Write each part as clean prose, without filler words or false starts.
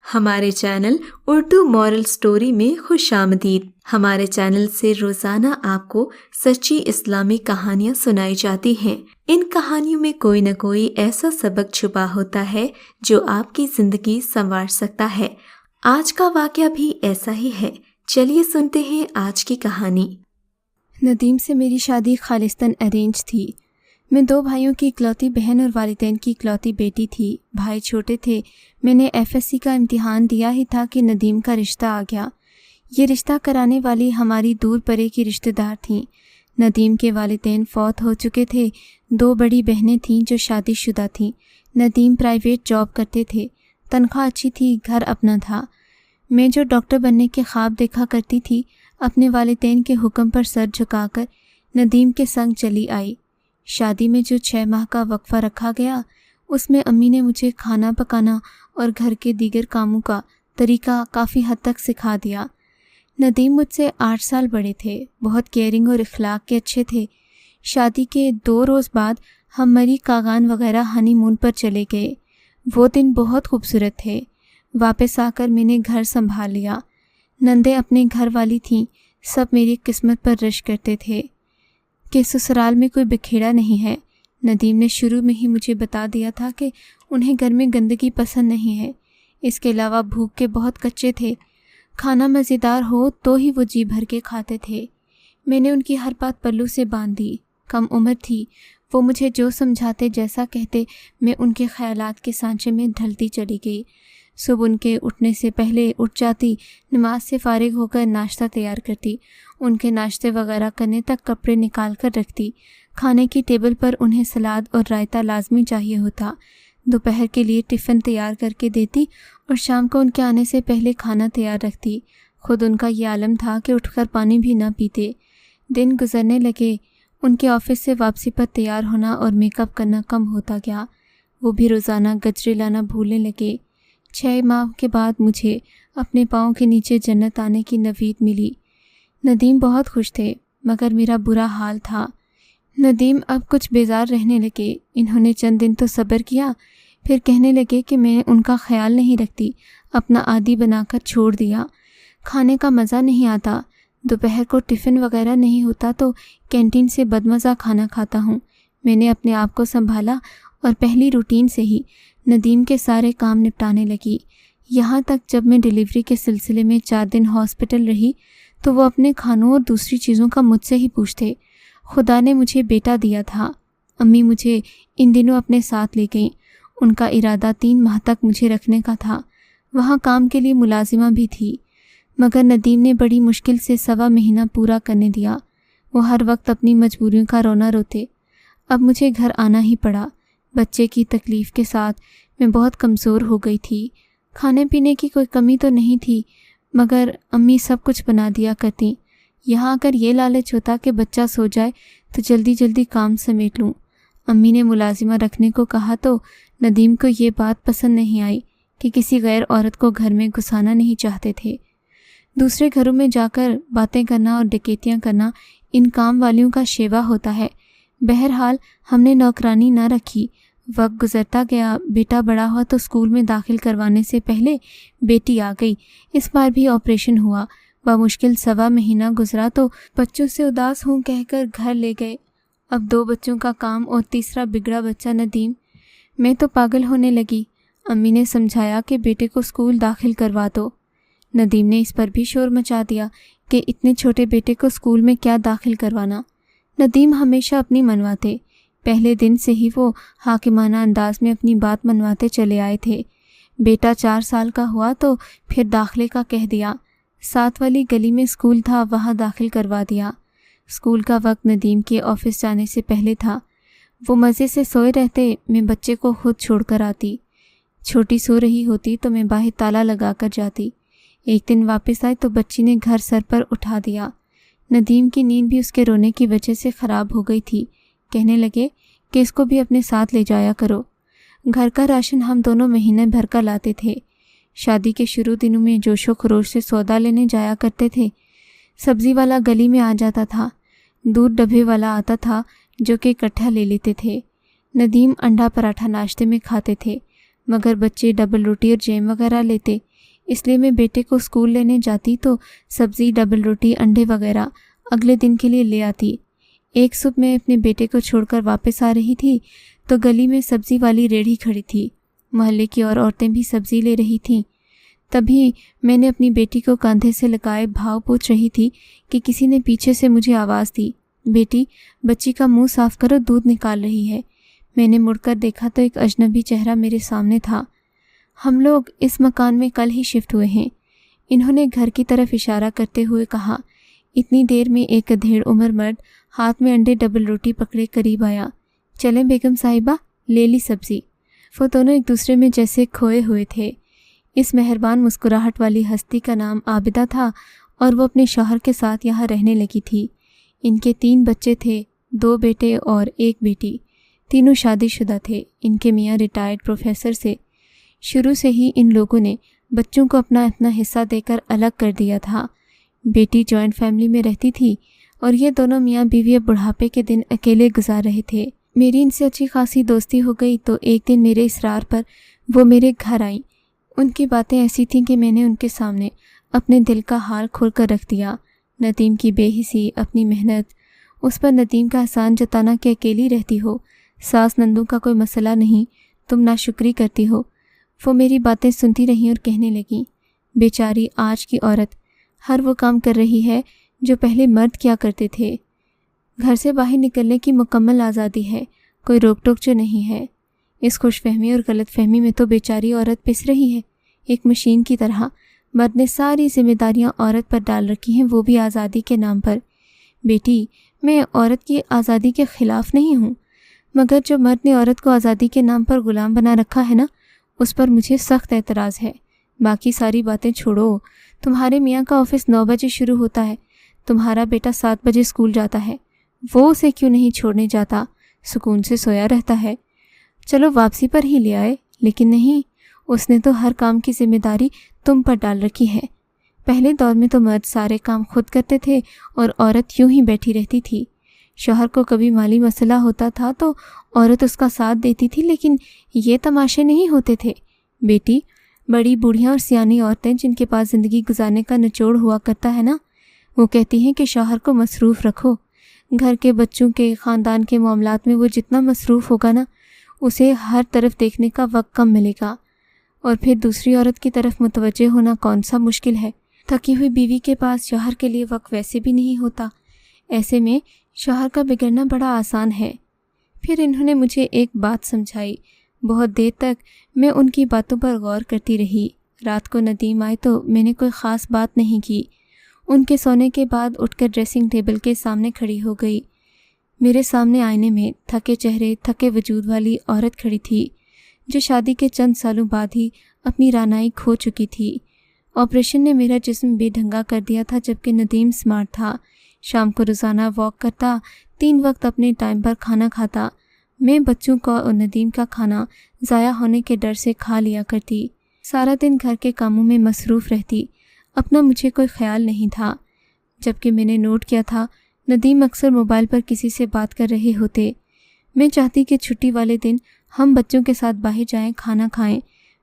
ہمارے channel Urdu moral story میں خوش آمدید۔ ہمارے چینل سے روزانہ آپ کو سچی اسلامی کہانیاں سنائی جاتی ہیں۔ ان کہانیوں میں کوئی نہ کوئی ایسا سبق چھپا ہوتا ہے جو آپ کی زندگی سنوار سکتا ہے۔ آج کا واقعہ بھی ایسا ہی ہے۔ چلیے سنتے ہیں آج کی کہانی۔ ندیم سے میری شادی خالصتاً ارینج تھی۔ میں 2 بھائیوں کی اکلوتی بہن اور والدین کی اکلوتی بیٹی تھی۔ بھائی چھوٹے تھے۔ میں نے FSC کا امتحان دیا ہی تھا کہ ندیم کا رشتہ آ گیا۔ یہ رشتہ کرانے والی ہماری دور پرے کی رشتہ دار تھیں۔ ندیم کے والدین فوت ہو چکے تھے۔ 2 بڑی بہنیں تھیں جو شادی شدہ تھیں۔ ندیم پرائیویٹ جاب کرتے تھے۔ تنخواہ اچھی تھی، گھر اپنا تھا۔ میں جو ڈاکٹر بننے کے خواب دیکھا کرتی تھی، اپنے والدین کے حکم پر سر جھکا کر ندیم کے سنگ چلی آئی۔ شادی میں جو 6 ماہ کا وقفہ رکھا گیا، اس میں امی نے مجھے کھانا پکانا اور گھر کے دیگر کاموں کا طریقہ کافی حد تک سکھا دیا۔ ندیم مجھ سے 8 سال بڑے تھے، بہت کیئرنگ اور اخلاق کے اچھے تھے۔ شادی کے 2 روز بعد ہم مری کاغان وغیرہ ہنی مون پر چلے گئے۔ وہ دن بہت خوبصورت تھے۔ واپس آ کر میں نے گھر سنبھال لیا۔ نندیں اپنے گھر والی تھیں، سب میری قسمت پر رش کرتے تھے کہ سسرال میں کوئی بکھیڑا نہیں ہے۔ ندیم نے شروع میں ہی مجھے بتا دیا تھا کہ انہیں گھر میں گندگی پسند نہیں ہے۔ اس کے علاوہ بھوک کے بہت کچے تھے۔ کھانا مزیدار ہو تو ہی وہ جی بھر کے کھاتے تھے۔ میں نے ان کی ہر بات پلو سے باندھ دی۔ کم عمر تھی، وہ مجھے جو سمجھاتے، جیسا کہتے، میں ان کے خیالات کے سانچے میں ڈھلتی چلی گئی۔ صبح ان کے اٹھنے سے پہلے اٹھ جاتی، نماز سے فارغ ہو کر ناشتہ تیار کرتی، ان کے ناشتے وغیرہ کرنے تک کپڑے نکال کر رکھتی۔ کھانے کی ٹیبل پر انہیں سلاد اور رائتہ لازمی چاہیے ہوتا۔ دوپہر کے لیے ٹفن تیار کر کے دیتی اور شام کو ان کے آنے سے پہلے کھانا تیار رکھتی۔ خود ان کا یہ عالم تھا کہ اٹھ کر پانی بھی نہ پیتے۔ دن گزرنے لگے، ان کے آفس سے واپسی پر تیار ہونا اور میک اپ کرنا کم ہوتا گیا۔ وہ بھی روزانہ گجرے لانا بھولنے لگے۔ 6 ماہ کے بعد مجھے اپنے پاؤں کے نیچے جنت آنے کی نوید ملی۔ ندیم بہت خوش تھے، مگر میرا برا حال تھا۔ ندیم اب کچھ بیزار رہنے لگے۔ انہوں نے چند دن تو صبر کیا، پھر کہنے لگے کہ میں ان کا خیال نہیں رکھتی، اپنا عادی بنا کر چھوڑ دیا۔ کھانے کا مزہ نہیں آتا، دوپہر کو ٹفن وغیرہ نہیں ہوتا تو کینٹین سے بدمزہ کھانا کھاتا ہوں۔ میں نے اپنے آپ کو سنبھالا اور پہلی روٹین سے ہی ندیم کے سارے کام نپٹانے لگی۔ یہاں تک جب میں ڈیلیوری کے سلسلے میں 4 دن ہاسپٹل رہی تو وہ اپنے کھانوں اور دوسری چیزوں کا مجھ سے ہی پوچھتے۔ خدا نے مجھے بیٹا دیا تھا۔ امی مجھے ان دنوں اپنے ساتھ لے گئیں۔ ان کا ارادہ 3 ماہ تک مجھے رکھنے کا تھا۔ وہاں کام کے لیے ملازمہ بھی تھی، مگر ندیم نے بڑی مشکل سے 1.25 مہینہ پورا کرنے دیا۔ وہ ہر وقت اپنی مجبوریوں کا رونا روتے۔ اب مجھے گھر آنا ہی پڑا۔ بچے کی تکلیف کے ساتھ میں بہت کمزور ہو گئی تھی۔ کھانے پینے کی کوئی کمی تو نہیں تھی، مگر امی سب کچھ بنا دیا کرتیں۔ یہاں اگر یہ لالچ ہوتا کہ بچہ سو جائے تو جلدی جلدی کام سمیٹ لوں۔ امی نے ملازمہ رکھنے کو کہا تو ندیم کو یہ بات پسند نہیں آئی کہ کسی غیر عورت کو گھر میں گھسانا نہیں چاہتے تھے۔ دوسرے گھروں میں جا کر باتیں کرنا اور ڈکیتیاں کرنا ان کام والیوں کا شیوا ہوتا ہے۔ بہرحال ہم نے نوکرانی نہ رکھی۔ وقت گزرتا گیا، بیٹا بڑا ہوا تو اسکول میں داخل کروانے سے پہلے بیٹی آ گئی۔ اس بار بھی آپریشن ہوا۔ بمشکل 1.25 مہینہ گزرا تو بچوں سے اداس ہوں کہہ کر گھر لے گئے۔ اب 2 بچوں کا کام اور تیسرا بگڑا بچہ ندیم۔ میں تو پاگل ہونے لگی۔ امی نے سمجھایا کہ بیٹے کو اسکول داخل کروا دو۔ ندیم نے اس پر بھی شور مچا دیا کہ اتنے چھوٹے بیٹے کو اسکول میں کیا داخل کروانا۔ ندیم ہمیشہ اپنی منواتے۔ پہلے دن سے ہی وہ حاکمانہ انداز میں اپنی بات منواتے چلے آئے تھے۔ بیٹا 4 سال کا ہوا تو پھر داخلے کا کہہ دیا۔ 7 والی گلی میں اسکول تھا، وہاں داخل کروا دیا۔ اسکول کا وقت ندیم کے آفس جانے سے پہلے تھا۔ وہ مزے سے سوئے رہتے، میں بچے کو خود چھوڑ کر آتی۔ چھوٹی سو رہی ہوتی تو میں باہر تالا لگا کر جاتی۔ ایک دن واپس آئے تو بچی نے گھر سر پر اٹھا دیا۔ ندیم کی نیند بھی اس کے رونے کی وجہ سے خراب ہو گئی تھی۔ کہنے لگے کہ اس کو بھی اپنے ساتھ لے جایا کرو۔ گھر کا راشن ہم دونوں مہینے بھر کا لاتے تھے۔ شادی کے شروع دنوں میں جوش و خروش سے سودا لینے جایا کرتے تھے۔ سبزی والا گلی میں آ جاتا تھا، دودھ ڈبے والا آتا تھا جو کہ اکٹھا لے لیتے تھے۔ ندیم انڈا پراٹھا ناشتے میں کھاتے تھے، مگر بچے ڈبل روٹی اور جیم وغیرہ لیتے۔ اس لیے میں بیٹے کو اسکول لینے جاتی تو سبزی، ڈبل روٹی، انڈے وغیرہ اگلے دن کے لیے لے آتی۔ ایک صبح میں اپنے بیٹے کو چھوڑ کر واپس آ رہی تھی تو گلی میں سبزی والی ریڑھی کھڑی تھی۔ محلے کی اور عورتیں بھی سبزی لے رہی تھیں۔ تبھی میں نے اپنی بیٹی کو کاندھے سے لگائے بھاؤ پوچھ رہی تھی کہ کسی نے پیچھے سے مجھے آواز دی، بیٹی بچی کا منہ صاف کرو، دودھ نکال رہی ہے۔ میں نے مڑ کر دیکھا تو ایک اجنبی چہرہ میرے سامنے تھا۔ ہم لوگ اس مکان میں کل ہی شفٹ ہوئے ہیں، انہوں نے گھر کی طرف اشارہ کرتے ہوئے کہا۔ اتنی دیر میں ایک ادھیڑ عمر مرد ہاتھ میں انڈے ڈبل روٹی پکڑے قریب آیا۔ چلیں بیگم صاحبہ، لے لی سبزی۔ وہ دونوں ایک دوسرے میں جیسے کھوئے ہوئے تھے۔ اس مہربان مسکراہٹ والی ہستی کا نام عابدہ تھا اور وہ اپنے شوہر کے ساتھ یہاں رہنے لگی تھی۔ ان کے 3 بچے تھے، 2 بیٹے اور 1 بیٹی۔ تینوں شادی شدہ تھے۔ ان کے میاں ریٹائرڈ پروفیسر سے۔ شروع سے ہی ان لوگوں نے بچوں کو اپنا حصہ دے کر الگ کر دیا تھا۔ بیٹی جوائنٹ فیملی میں رہتی تھی اور یہ دونوں میاں بیوی اب بڑھاپے کے دن اکیلے گزار رہے تھے۔ میری ان سے اچھی خاصی دوستی ہو گئی تو ایک دن میرے اصرار پر وہ میرے گھر آئیں۔ ان کی باتیں ایسی تھیں کہ میں نے ان کے سامنے اپنے دل کا حال کھول کر رکھ دیا۔ ندیم کی بے حسی، اپنی محنت، اس پر ندیم کا احسان جتانا کہ اکیلی رہتی ہو، ساس نندوں کا کوئی مسئلہ نہیں، تم ناشکری کرتی ہو۔ وہ میری باتیں سنتی رہیں اور کہنے لگیں، بیچاری آج کی عورت ہر وہ کام کر رہی ہے جو پہلے مرد کیا کرتے تھے۔ گھر سے باہر نکلنے کی مکمل آزادی ہے، کوئی روک ٹوک جو نہیں ہے۔ اس خوش فہمی اور غلط فہمی میں تو بیچاری عورت پس رہی ہے، ایک مشین کی طرح۔ مرد نے ساری ذمہ داریاں عورت پر ڈال رکھی ہیں، وہ بھی آزادی کے نام پر۔ بیٹی، میں عورت کی آزادی کے خلاف نہیں ہوں، مگر جو مرد نے عورت کو آزادی کے نام پر غلام بنا رکھا ہے نا، اس پر مجھے سخت اعتراض ہے۔ باقی ساری باتیں چھوڑو، تمہارے میاں کا آفس 9 بجے شروع ہوتا ہے، تمہارا بیٹا 7 بجے اسکول جاتا ہے، وہ اسے کیوں نہیں چھوڑنے جاتا؟ سکون سے سویا رہتا ہے۔ چلو واپسی پر ہی لے آئے، لیکن نہیں، اس نے تو ہر کام کی ذمہ داری تم پر ڈال رکھی ہے۔ پہلے دور میں تو مرد سارے کام خود کرتے تھے اور عورت یوں ہی بیٹھی رہتی تھی۔ شوہر کو کبھی مالی مسئلہ ہوتا تھا تو عورت اس کا ساتھ دیتی تھی، لیکن یہ تماشے نہیں ہوتے تھے۔ بیٹی، بڑی بوڑھیاں اور سیانی عورتیں جن کے پاس زندگی گزارنے کا نچوڑ ہوا کرتا ہے نا، وہ کہتی ہیں کہ شوہر کو مصروف رکھو، گھر کے بچوں کے، خاندان کے معاملات میں وہ جتنا مصروف ہوگا نا، اسے ہر طرف دیکھنے کا وقت کم ملے گا، اور پھر دوسری عورت کی طرف متوجہ ہونا کون سا مشکل ہے۔ تھکی ہوئی بیوی کے پاس شوہر کے لیے وقت ویسے بھی نہیں ہوتا، ایسے میں شوہر کا بگڑنا بڑا آسان ہے۔ پھر انہوں نے مجھے ایک بات سمجھائی۔ بہت دیر تک میں ان کی باتوں پر غور کرتی رہی۔ رات کو ندیم آئے تو میں نے کوئی خاص بات نہیں کی۔ ان کے سونے کے بعد اٹھ کر ڈریسنگ ٹیبل کے سامنے کھڑی ہو گئی۔ میرے سامنے آئینے میں تھکے چہرے، تھکے وجود والی عورت کھڑی تھی، جو شادی کے چند سالوں بعد ہی اپنی رانائی کھو چکی تھی۔ آپریشن نے میرا جسم بے ڈھنگا کر دیا تھا، جبکہ ندیم سمارٹ تھا۔ شام کو روزانہ واک کرتا، 3 وقت اپنے ٹائم پر کھانا کھاتا۔ میں بچوں کا اور ندیم کا کھانا ضائع ہونے کے ڈر سے کھا لیا کرتی۔ سارا دن گھر کے کاموں میں مصروف رہتی، اپنا مجھے کوئی خیال نہیں تھا۔ جبکہ میں نے نوٹ کیا تھا ندیم اکثر موبائل پر کسی سے بات کر رہے ہوتے۔ میں چاہتی کہ چھٹی والے دن ہم بچوں کے ساتھ باہر جائیں، کھانا کھائیں،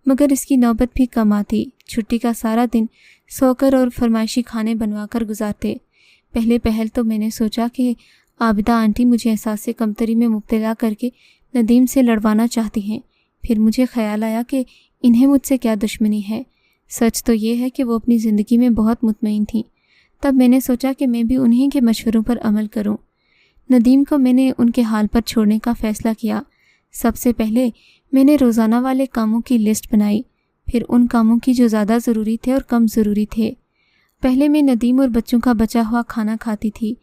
مگر اس کی نوبت بھی کم آتی۔ چھٹی کا سارا دن سو کر اور فرمائشی کھانے بنوا کر گزارتے۔ پہلے پہل تو میں نے سوچا کہ عابدہ آنٹی مجھے احساس کمتری میں مبتلا کر کے ندیم سے لڑوانا چاہتی ہیں۔ پھر مجھے خیال آیا کہ انہیں مجھ سے کیا دشمنی ہے۔ سچ تو یہ ہے کہ وہ اپنی زندگی میں بہت مطمئن تھیں۔ تب میں نے سوچا کہ میں بھی انہیں کے مشوروں پر عمل کروں۔ ندیم کو میں نے ان کے حال پر چھوڑنے کا فیصلہ کیا۔ سب سے پہلے میں نے روزانہ والے کاموں کی لسٹ بنائی، پھر ان کاموں کی جو زیادہ ضروری تھے اور کم ضروری تھے۔ پہلے میں ندیم اور بچوں کا بچا ہوا کھانا کھاتی تھی،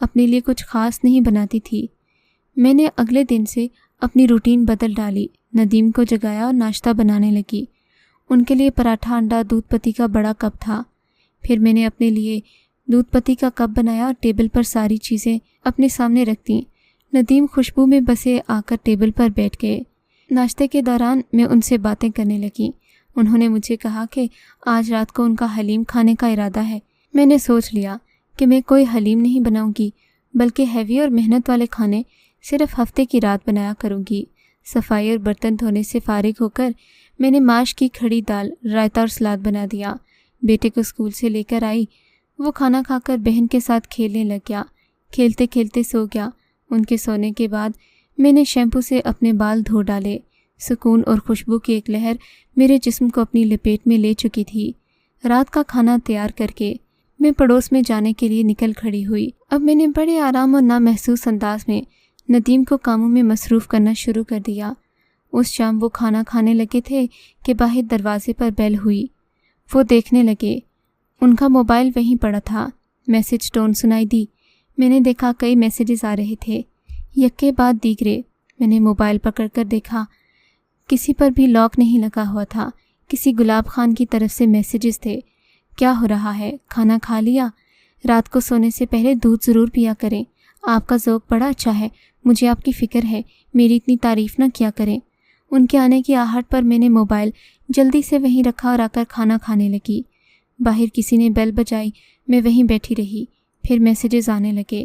اپنے لیے کچھ خاص نہیں بناتی تھی۔ میں نے اگلے دن سے اپنی روٹین بدل ڈالی، ندیم کو جگایا اور ناشتہ بنانے لگی۔ ان کے لیے پراٹھا، انڈا، دودھ پتی کا بڑا کپ تھا۔ پھر میں نے اپنے لیے دودھ پتی کا کپ بنایا اور ٹیبل پر ساری چیزیں اپنے سامنے رکھ دیں۔ ندیم خوشبو میں بسے آ کر ٹیبل پر بیٹھ گئے۔ ناشتے کے دوران میں ان سے باتیں کرنے لگی۔ انہوں نے مجھے کہا کہ آج رات کو ان کا حلیم کھانے کا ارادہ ہے۔ میں نے سوچ لیا کہ میں کوئی حلیم نہیں بناؤں گی، بلکہ ہیوی اور محنت والے کھانے صرف ہفتے کی رات بنایا کروں گی۔ صفائی اور برتن دھونے سے فارغ ہو کر میں نے ماش کی کھڑی دال، رائتا اور سلاد بنا دیا۔ بیٹے کو اسکول سے لے کر آئی، وہ کھانا کھا کر بہن کے ساتھ کھیلنے لگ گیا، کھیلتے کھیلتے سو گیا۔ ان کے سونے کے بعد میں نے شیمپو سے اپنے بال دھو ڈالے۔ سکون اور خوشبو کی ایک لہر میرے جسم کو اپنی لپیٹ میں لے چکی تھی۔ رات کا کھانا تیار کر کے میں پڑوس میں جانے کے لیے نکل کھڑی ہوئی۔ اب میں نے بڑے آرام اور نامحسوس انداز میں ندیم کو کاموں میں مصروف کرنا شروع کر دیا۔ اس شام وہ کھانا کھانے لگے تھے کہ باہر دروازے پر بیل ہوئی۔ وہ دیکھنے لگے، ان کا موبائل وہیں پڑا تھا۔ میسج ٹون سنائی دی۔ میں نے دیکھا کئی میسیجز آ رہے تھے، یکے بعد دیگرے۔ میں نے موبائل پکڑ کر دیکھا، کسی پر بھی لاک نہیں لگا ہوا تھا۔ کسی گلاب خان کی طرف سے میسیجز تھے۔ کیا ہو رہا ہے؟ کھانا کھا لیا؟ رات کو سونے سے پہلے دودھ ضرور پیا کریں، آپ کا ذوق بڑا اچھا ہے، مجھے آپ کی فکر ہے، میری اتنی تعریف نہ کیا کریں۔ ان کے آنے کی آہٹ پر میں نے موبائل جلدی سے وہیں رکھا اور آ کر کھانا کھانے لگی۔ باہر کسی نے بیل بجائی، میں وہیں بیٹھی رہی۔ پھر میسیجز آنے لگے،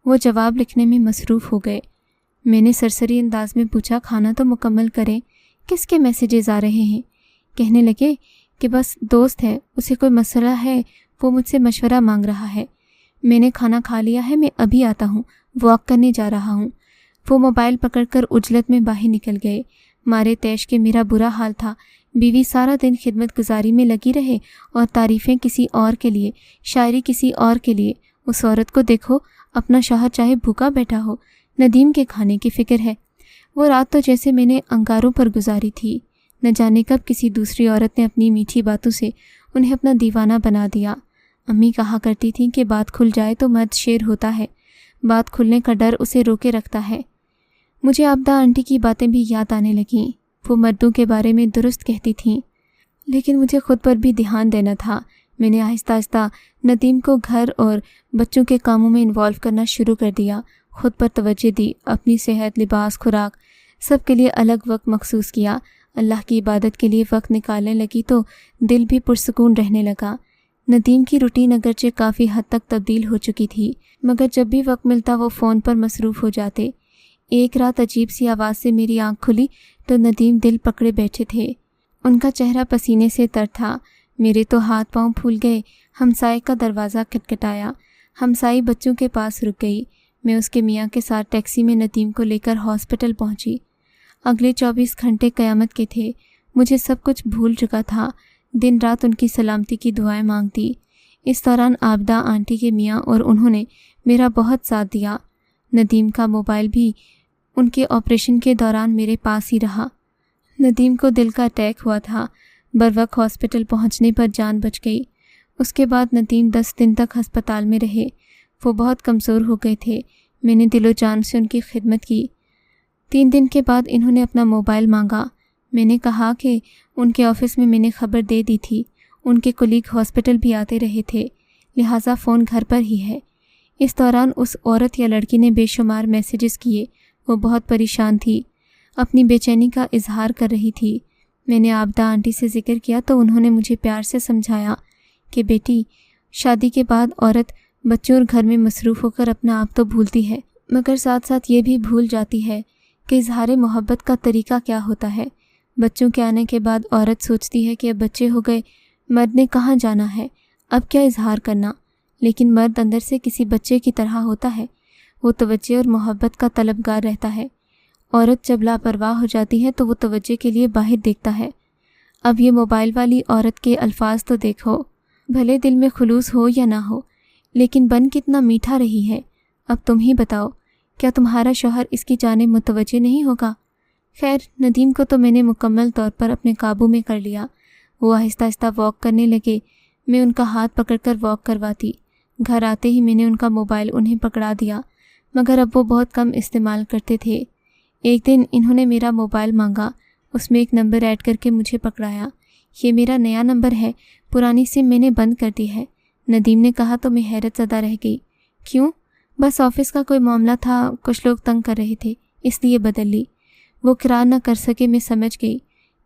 وہ جواب لکھنے میں مصروف ہو گئے۔ میں نے سرسری انداز میں پوچھا، کھانا تو مکمل کریں، کس کے میسیجز آ رہے ہیں؟ کہنے لگے کہ بس دوست ہے، اسے کوئی مسئلہ ہے، وہ مجھ سے مشورہ مانگ رہا ہے۔ میں نے کھانا کھا لیا ہے، میں ابھی آتا ہوں، واک کرنے جا رہا ہوں۔ وہ موبائل پکڑ کر عجلت میں باہر نکل گئے۔ مارے تیش کے میرا برا حال تھا۔ بیوی سارا دن خدمت گزاری میں لگی رہے اور تعریفیں کسی اور کے لیے، شاعری کسی اور کے لیے۔ اس عورت کو دیکھو، اپنا شوہر چاہے بھوکا بیٹھا ہو، ندیم کے کھانے کی فکر ہے۔ وہ رات تو جیسے میں نے انگاروں پر گزاری تھی۔ نہ جانے کب کسی دوسری عورت نے اپنی میٹھی باتوں سے انہیں اپنا دیوانہ بنا دیا۔ امی کہا کرتی تھیں کہ بات کھل جائے تو مرد شیر ہوتا ہے، بات کھلنے کا ڈر اسے روکے رکھتا ہے۔ مجھے آبدہ آنٹی کی باتیں بھی یاد آنے لگیں۔ وہ مردوں کے بارے میں درست کہتی تھیں، لیکن مجھے خود پر بھی دھیان دینا تھا۔ میں نے آہستہ آہستہ ندیم کو گھر اور بچوں کے کاموں میں انوالو کرنا شروع کر دیا۔ خود پر توجہ دی، اپنی صحت، لباس، خوراک، سب کے لیے الگ وقت مخصوص کیا۔ اللہ کی عبادت کے لیے وقت نکالنے لگی تو دل بھی پرسکون رہنے لگا۔ ندیم کی روٹین اگرچہ کافی حد تک تبدیل ہو چکی تھی، مگر جب بھی وقت ملتا وہ فون پر مصروف ہو جاتے۔ ایک رات عجیب سی آواز سے میری آنکھ کھلی تو ندیم دل پکڑے بیٹھے تھے۔ ان کا چہرہ پسینے سے تر تھا۔ میرے تو ہاتھ پاؤں پھول گئے۔ ہمسائے کا دروازہ کھٹکھٹایا۔ ہمسائی بچوں کے پاس رک گئی۔ میں اس کے میاں کے ساتھ ٹیکسی میں ندیم کو لے کر ہاسپٹل پہنچی۔ اگلے 24 گھنٹے قیامت کے تھے۔ مجھے سب کچھ بھول چکا تھا۔ دن رات ان کی سلامتی کی دعائیں مانگتی۔ اس دوران عابدہ آنٹی کے میاں اور انہوں نے میرا بہت ساتھ دیا۔ ندیم کا موبائل بھی ان کے آپریشن کے دوران میرے پاس ہی رہا۔ ندیم کو دل کا اٹیک ہوا تھا۔ بروقت ہاسپٹل پہنچنے پر جان بچ گئی۔ اس کے بعد ندیم 10 دن تک ہسپتال میں رہے۔ وہ بہت کمزور ہو گئے تھے۔ میں نے دل و جان سے ان کی خدمت کی۔ 3 دن کے بعد انہوں نے اپنا موبائل مانگا۔ میں نے کہا کہ ان کے آفس میں نے خبر دے دی تھی، ان کے کولیگ ہاسپٹل بھی آتے رہے تھے، لہٰذا فون گھر پر ہی ہے۔ اس دوران اس عورت یا لڑکی نے بے شمار میسیجز کیے۔ وہ بہت پریشان تھی، اپنی بے چینی کا اظہار کر رہی تھی۔ میں نے عابدہ آنٹی سے ذکر کیا تو انہوں نے مجھے پیار سے سمجھایا کہ بیٹی، شادی کے بعد عورت بچوں اور گھر میں مصروف ہو کر اپنا آپ تو بھولتی ہے، مگر ساتھ ساتھ یہ بھی بھول جاتی ہے کہ اظہار محبت کا طریقہ کیا ہوتا ہے۔ بچوں کے آنے کے بعد عورت سوچتی ہے کہ اب بچے ہو گئے، مرد نے کہاں جانا ہے، اب کیا اظہار کرنا۔ لیکن مرد اندر سے کسی بچے کی طرح ہوتا ہے، وہ توجہ اور محبت کا طلبگار رہتا ہے۔ عورت جب لاپرواہ ہو جاتی ہے تو وہ توجہ کے لیے باہر دیکھتا ہے۔ اب یہ موبائل والی عورت کے الفاظ تو دیکھو، بھلے دل میں خلوص ہو یا نہ ہو، لیکن بن کتنا میٹھا رہی ہے۔ اب تم ہی بتاؤ، کیا تمہارا شوہر اس کی جانب متوجہ نہیں ہوگا؟ خیر، ندیم کو تو میں نے مکمل طور پر اپنے قابو میں کر لیا۔ وہ آہستہ آہستہ واک کرنے لگے۔ میں ان کا ہاتھ پکڑ کر واک کرواتی۔ گھر آتے ہی میں نے ان کا موبائل انہیں پکڑا دیا، مگر اب وہ بہت کم استعمال کرتے تھے۔ ایک دن انہوں نے میرا موبائل مانگا، اس میں ایک نمبر ایڈ کر کے مجھے پکڑایا۔ یہ میرا نیا نمبر ہے، پرانی سم میں نے بند کر دی ہے۔ ندیم نے کہا تو میں حیرت زدہ رہ گئی۔ کیوں؟ بس آفس کا کوئی معاملہ تھا، کچھ لوگ تنگ کر رہے تھے، اس لیے بدل لی۔ وہ اقرار نہ کر سکے، میں سمجھ گئی۔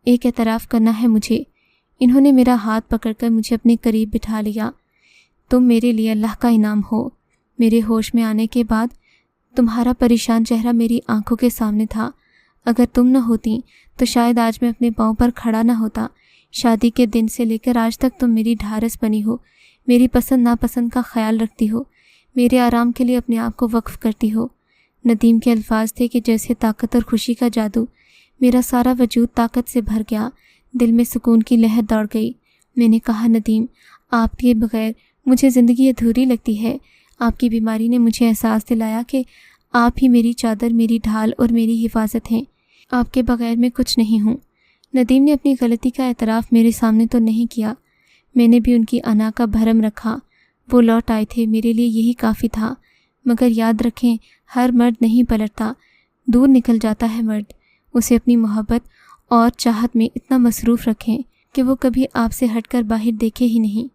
ایک اعتراف کرنا ہے مجھے۔ انہوں نے میرا ہاتھ پکڑ کر مجھے اپنے قریب بٹھا لیا۔ تم میرے لیے اللہ کا انعام ہو۔ میرے ہوش میں آنے کے بعد تمہارا پریشان چہرہ میری آنکھوں کے سامنے تھا۔ اگر تم نہ ہوتی تو شاید آج میں اپنے پاؤں پر کھڑا نہ ہوتا۔ شادی کے دن سے لے کر آج تک تم میری ڈھارس بنی ہو، میری پسند ناپسند کا خیال رکھتی ہو، میرے آرام کے لیے اپنے آپ کو وقف کرتی ہو۔ ندیم کے الفاظ تھے کہ جیسے طاقت اور خوشی کا جادو، میرا سارا وجود طاقت سے بھر گیا، دل میں سکون کی لہر دوڑ گئی۔ میں نے کہا ندیم، آپ کے بغیر مجھے زندگی ادھوری لگتی ہے۔ آپ کی بیماری نے مجھے احساس دلایا کہ آپ ہی میری چادر، میری ڈھال اور میری حفاظت ہیں۔ آپ کے بغیر میں کچھ نہیں ہوں۔ ندیم نے اپنی غلطی کا اعتراف میرے سامنے تو نہیں کیا، میں نے بھی ان کی انا کا بھرم رکھا۔ وہ لوٹ آئے تھے، میرے لیے یہی کافی تھا۔ مگر یاد رکھیں، ہر مرد نہیں پلٹتا، دور نکل جاتا ہے مرد۔ اسے اپنی محبت اور چاہت میں اتنا مصروف رکھیں کہ وہ کبھی آپ سے ہٹ کر باہر دیکھے ہی نہیں۔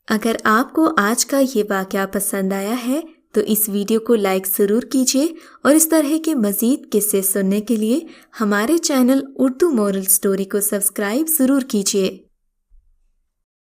اگر آپ کو آج کا یہ واقعہ پسند آیا ہے تو اس ویڈیو کو لائک ضرور کیجیے، اور اس طرح کے مزید قصے سننے کے لیے ہمارے چینل اردو مورل سٹوری کو سبسکرائب ضرور کیجیے۔